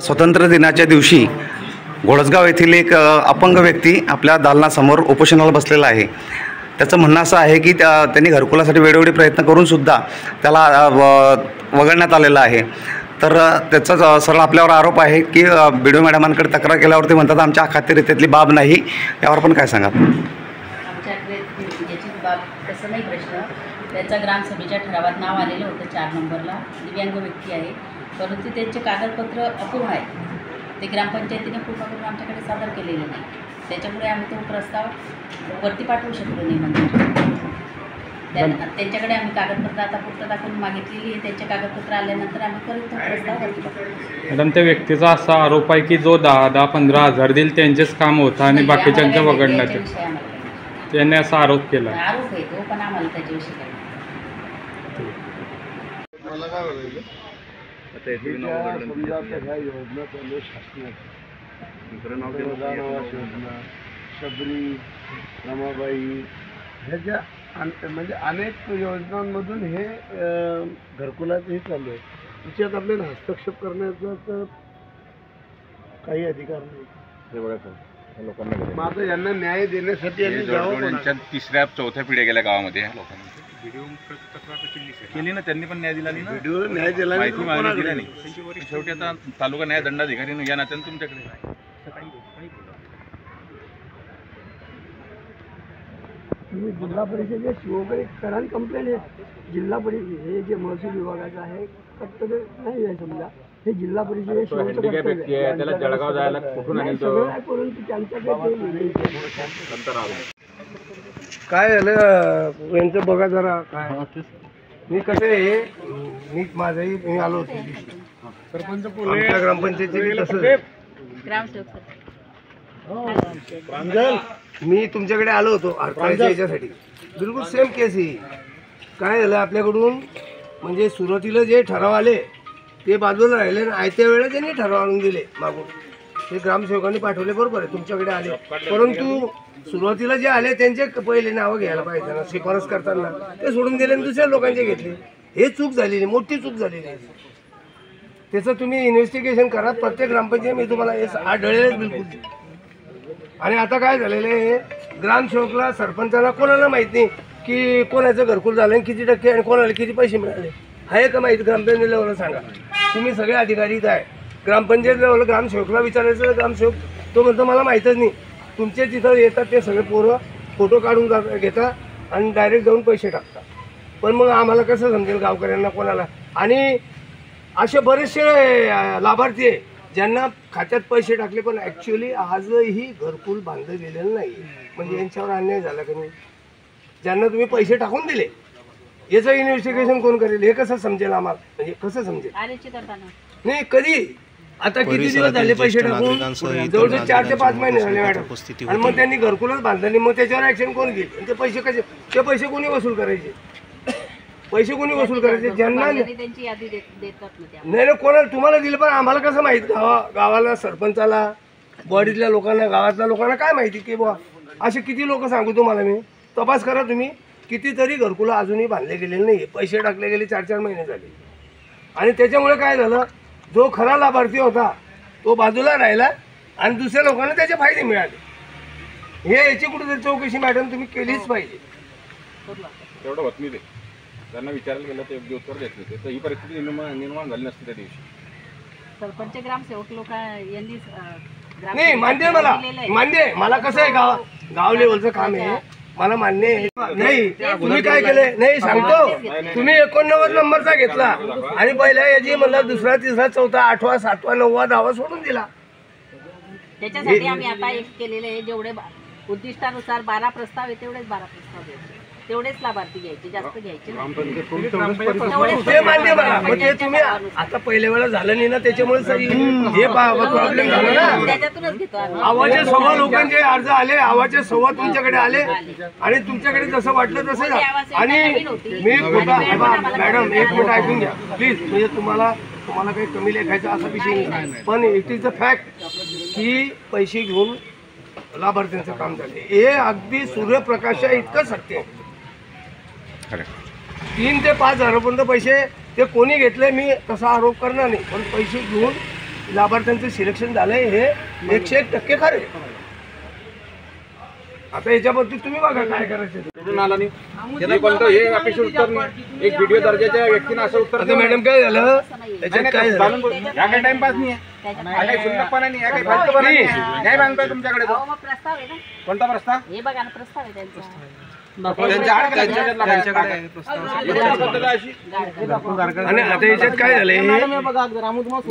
स्वातंत्र्य दिनाच्या दिवशी घोडसगाव येथील एक अपंग व्यक्ती आपल्या दालनासमोर उपोषणाला बसलेला आहे। त्याचं म्हणणं असं आहे की त्यांनी घरकुलासाठी वेळोवेळी प्रयत्न करूनसुद्धा त्याला वगळण्यात आलेलं आहे। तर त्याचा सरळ आपल्यावर आरोप आहे की BDO मॅडमांकडे तक्रार केल्यावरती म्हणतात आमच्या खात्रीरीतीतली बाब नाही। यावर पण काय सांगा? आमच्याकडे याची बाब तसं नाही प्रश्न, त्याचा ग्रामसभेच्या ठरावात नाव आलेलं होतं 4 नंबरला, दिव्यांग व्यक्ती आहे, परंतु त्यांचे कागदपत्र अपूर्ण आहेत। ते ग्रामपंचायतीने पूर्ण करून आमच्याकडे सादर केलेले नाही, त्याच्यामुळे आम्ही तो प्रस्ताव वरती पाठवू शकलो नाही। म्हणजे त्यांच्याकडे आम्ही कागदपत्र आता पूर्तता करून मागितलेली आहे, त्यांचे कागदपत्र आल्यानंतर आम्ही परत तो प्रस्ताव वरती पाठवू। मॅडम, त्या व्यक्तीचा असा आरोप आहे की जो 10-15 हजार देईल त्यांचेच काम होतं आणि बाकीच्यांच्या वगळण्यात येतं, त्यांनी असा आरोप केला। आरोप आहे तो, पण आम्हाला त्याच्याविषयी काय मला काय म्हणायचं समजा ह्या योजना चालू शासनाच्या योजना, शबरी, रमाबाई, ह्याच्या म्हणजे अनेक योजनांमधून हे घरकुलाचंही चालू आहे। त्याच्यात आपल्याला हस्तक्षेप करण्याचा तर काही अधिकार नाही। हे बघा सर, लोकांना मग आता यांना न्याय देण्यासाठी यांनी जावं। 3ऱ्या-4थ्या पिढ्या गेल्या गावामध्ये लोकांनी केली ना, त्यांनी पण न्याय दिला नाही ना, व्हिडिओ न्याय दिला माहिती मागितली दिला नाही। शेवटी आता तालुका न्याय दंडाधिकारी या नात्याने तुमच्याकडे तुम्ही जिल्हा परिषदेच्या शिवकडे कराल कंप्लेंट आहे। जिल्हा परिषद हे जे महसूल विभागाचं आहे कर्तव्य नाही आहे, समजा हे जिल्हा परिषदेचे त्याला जळगाव जायला कुठून आणेल तो, परंतु त्यांच्याकडे काय झालं यांचं बघा जरा। काय मी कसं आहे, मी आलो होतो सरपंच आमच्या ग्रामपंचायतीचे तसं मी तुमच्याकडे आलो होतो अडथळ्याच्या याच्यासाठी, बिलकुल सेम केस ही। काय झालं आपल्याकडून, म्हणजे सुरुवातीला जे ठराव आले ते बाजूला राहिले आणि आयत्या वेळेला त्यांनी ठराव आणून दिले मागून, ते ग्रामसेवकांनी पाठवले, बरोबर आहे तुमच्याकडे आले, परंतु सुरुवातीला जे आले त्यांचे पहिले नावं घ्यायला पाहिजे ना, शिफारस करताना ते सोडून दिले आणि दुसऱ्या लोकांचे घेतले। हे चूक झालेली, मोठी चूक झालेली आहे। त्याचं तुम्ही इन्व्हेस्टिगेशन करा, प्रत्येक ग्रामपंचायत मी तुम्हाला हे आढळलेच बिलकुल। आणि आता काय झालेलं आहे, ग्रामसेवकला सरपंचाला कोणाला माहीत नाही की कोणाचं घरकुल झालं आणि किती टक्के आणि कोणाला किती पैसे मिळाले, आहे का माहिती? ग्रामपंचायत लेवलला सांगा, तुम्ही सगळे अधिकारी इथं आहे। ग्रामपंचायत लेवलला ग्रामसेवकला विचारायचं, ग्रामसेवक तो म्हणतो मला माहीतच नाही। तुमचे तिथं येतात ते सगळे पोरं फोटो काढून घेतात आणि डायरेक्ट जाऊन पैसे टाकतात, पण मग आम्हाला कसं समजेल गावकऱ्यांना कोणाला? आणि असे बरेचसे लाभार्थी आहे ज्यांना खात्यात पैसे टाकले पण ॲक्च्युअली आजही घरकुल बांधलं गेलेलं नाही। म्हणजे यांच्यावर अन्याय झाला का नाही? ज्यांना तुम्ही पैसे टाकून दिले याचं इन्व्हेस्टिगेशन कोण करेल? हे कसं समजेल आम्हाला? म्हणजे कसं समजेल? नाही कधी, आता किती दिवस झाले पैसे टाकून? जवळजवळ 4 ते 5 महिने झाले मॅडम, आणि मग त्यांनी घरकुलच बांधलं नाही, मग त्याच्यावर ॲक्शन कोण घेईल? ते पैसे कसे, ते पैसे कोणी वसूल करायचे? पैसे कोणी वसूल करायचे? ज्यांना नाही कोणाला तुम्हाला दिलं, पण आम्हाला कसं माहीत? गावाला सरपंचाला, बॉडीतल्या लोकांना, गावातल्या लोकांना काय माहिती की बुवा असे किती लोक सांगू तुम्हाला मी? तपास करा तुम्ही, कितीतरी घरकुलं अजूनही बांधले गेलेले नाही, पैसे टाकले गेले 4-4 महिने झाले। आणि त्याच्यामुळे काय झालं, जो खरा लाभार्थी होता तो बाजूला राहिला आणि दुसऱ्या लोकांना त्याचे फायदे मिळाले। हे याची कुठेतरी चौकशी मॅडम तुम्ही केलीच पाहिजे। तेवढं होत नाही, ते त्यांना विचारायला गेलं तर योग्य उत्तर देत नाही, तर ही परिस्थिती निर्माण झाली नसते त्या दिवशी। सरपंच ग्रामसेवक लोक यांनी नाही मान्य, मला मान्य, मला कसं आहे गाव लेवलचं काम आहे, मला मान्य आहे। नाही तुम्ही काय केले? नाही सांगतो, तुम्ही 89 नंबरचा घेतला आणि पहिल्या याची म्हणला 2रा, 3रा, 4था, 8वा, 7वा, 9वा, 10वा सोडून दिला। त्याच्यासाठी आम्ही आता एक केलेले आहे, जेवढे उद्दिष्टानुसार 12 प्रस्ताव आहे तेवढेच 12 प्रस्ताव घ्यायचे, तेवढेच लाभार्थी घ्यायचे, जास्त घ्यायचे ते मान्य मला। मग ते तुम्ही आता पहिल्या वेळा झालं नाही ना, त्याच्यामुळे हे प्रॉब्लेम झाला ना। त्याच्यातूनच घेतो आम्ही। आवाचे 1.25 लोकांचे अर्ज आले, आवाचे 1.25 तुमच्याकडे आले आणि तुमच्याकडे जसं वाटलं तसं झालं। आणि मी मॅडम एक मिनिट ऐकून घ्या प्लीज, म्हणजे तुम्हाला काही कमी लेखायचा असा विषय नाही, पण इट इज द फॅक्ट की पैसे घेऊन लाभार्थ्यांचं काम झाले हे अगदी सूर्यप्रकाशा इतकं सत्य आहे। 3 ते 5 हजारापर्यंत पैसे ते कोणी घेतले मी तसा आरोप करणार नाही, पण पैसे घेऊन लाभार्थ्यांचं सिलेक्शन झालंय हे 101% खरं आहे. आता याच्याबद्दल तुम्ही बघा काय करायचं. कुठून आला नाही हे कोणतं हे अपेक्षित उत्तर नाही. एक व्हिडिओ दर्जाच्या व्यक्तीनं असं उत्तर आता मॅडम काय झालं त्याच्यात काय झालं या काही टाइमपास नाही आहे, काही शुल्लकपणा नाही, या काही फालतूपणा नाही. नाही मागतोय तुमच्याकडे तो प्रस्ताव आहे ना, कोणता प्रस्ताव? हे बघा ना, प्रस्ताव आहे त्यांचा. आणि आता याच्यात काय झालंय मी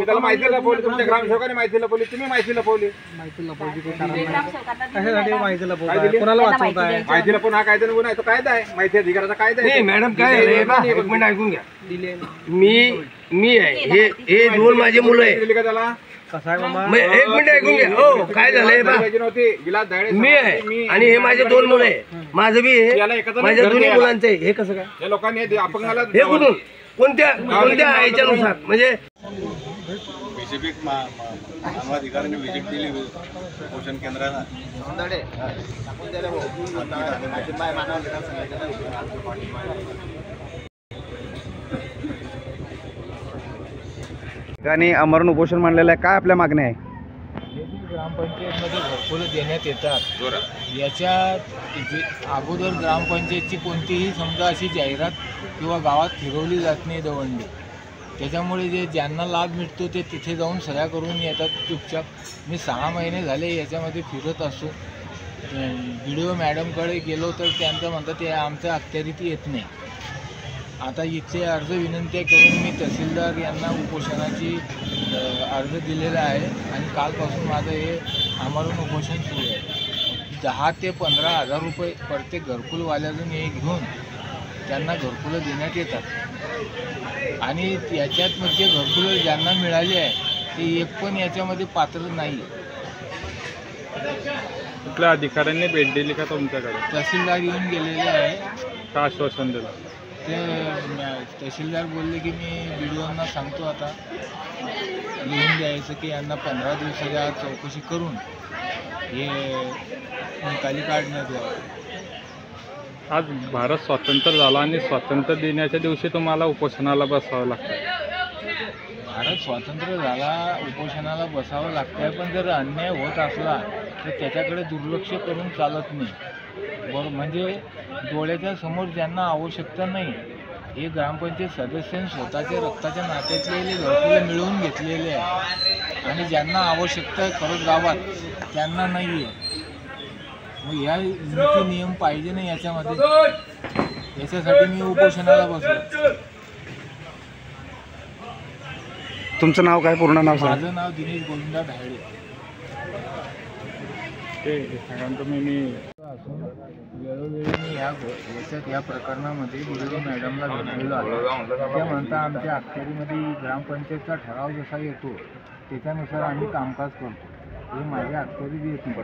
त्याला माहिती लपवली, तुमच्या ग्रामसेवकाने माहिती लपवली, तुम्ही माहिती लपवली. माहिती लपवून हा कायदा गुन्हा आहे, तो कायदा आहे, माहिती अधिकाराचा कायदा नाही आहे. मॅडम काय झालंय बा, एक मिनिट ऐकून घ्या. मी आहे हे दोन माझे मुलं आहे. दिली का त्याला? एक मिनिट ऐकून घ्या. हो काय झालंय बा, नव्हती विलास धाडे मी आहे आणि हे माझे दोन मुलं आहे. माझं बी आहे, माझ्या दोन्ही मुलांचं आहे. हे कसं काय या लोकांनी हे अपंगाला हे कुठून कोणत्या ह्याच्यानुसार म्हणजे स्पेसिफिक मानवाधिकाऱ्यांनी व्हिजिट दिली पोषण केंद्राला. ठिकाणी आमरण उपोषण मांडलेलं आहे. काय आपल्या मागण्या आहे? ग्रामपंचायतमध्ये घरकुलं देण्यात येतात, याच्यात अगोदर ग्रामपंचायतची कोणतीही समजा अशी जाहिरात किंवा गावात फिरवली जात नाही दवंडी. त्याच्यामुळे जे ज्यांना लाभ मिळतो ते तिथे जाऊन सह्या करून येतात चुपचाप. मी 6 महिने झाले याच्यामध्ये फिरत असतो. व्हिडिओ मॅडमकडे गेलो तर त्यांचं म्हणतात ते आमच्या अखत्यारीत येत नाही. आता इथे अर्ज विनंती करून मी तहसीलदार यांना उपोषणाची अर्ज दिलेला आहे आणि कालपासून माझं हे आमरण उपोषण सुरू आहे. 10 ते 15 हजार रुपये प्रत्येक घरकुलवाल्यातून हे घेऊन त्यांना घरकुलं देण्यात येतात आणि याच्यात म्हणजे घरकुलं ज्यांना मिळाली आहे ते एक पण याच्यामध्ये पात्र नाही. कुठल्या अधिकाऱ्यांनी भेट दिली का तुमच्याकडे? तहसीलदार येऊन गेलेले आहे. का आश्वासन दिलं? ते तहसीलदार बोलले की मी व्हिडिओंना सांगतो आता लिहून द्यायचं की यांना 15 दिवसाच्या आत चौकशी करून हे निकाली काढण्यात यावं. आज भारत स्वातंत्र्य झाला आणि स्वातंत्र्य दिनाच्या दिवशी तुम्हाला उपोषणाला बसावं लागतं. भारत स्वातंत्र्य झाला उपोषणाला बसावं लागतंय, पण जर अन्याय होत असला तर त्याच्याकडे दुर्लक्ष करून चालत नाही. म्हणजे डोळ्याच्या समोर ज्यांना आवश्यकता नाही हे ग्रामपंचायत सदस्यांनी स्वतःच्या रक्ताच्या नात्यातले घरकुलं मिळवून घेतलेले आहे आणि ज्यांना आवश्यकता आहे खरंच गावात त्यांना नाही आहे. मग या नीती नियम पाहिजे नाही याच्यामध्ये. याच्यासाठी मी उपोषणाला बसलो. तुमचं नाव काय? पूर्ण नाव सांगा. माझं नाव दिनेश गोविंदा धायडे. ते सांगा तुम्ही. असून वेळोवेळी मी या प्रकरणामध्ये व्हिडिओ मॅडमला भेटलेलो आहे. त्या म्हणता आमच्या अखत्यारीमध्ये ग्रामपंचायतचा ठराव जसा येतो त्याच्यानुसार आम्ही कामकाज करतो. हे माझ्या अखत्यारीत येत नाही.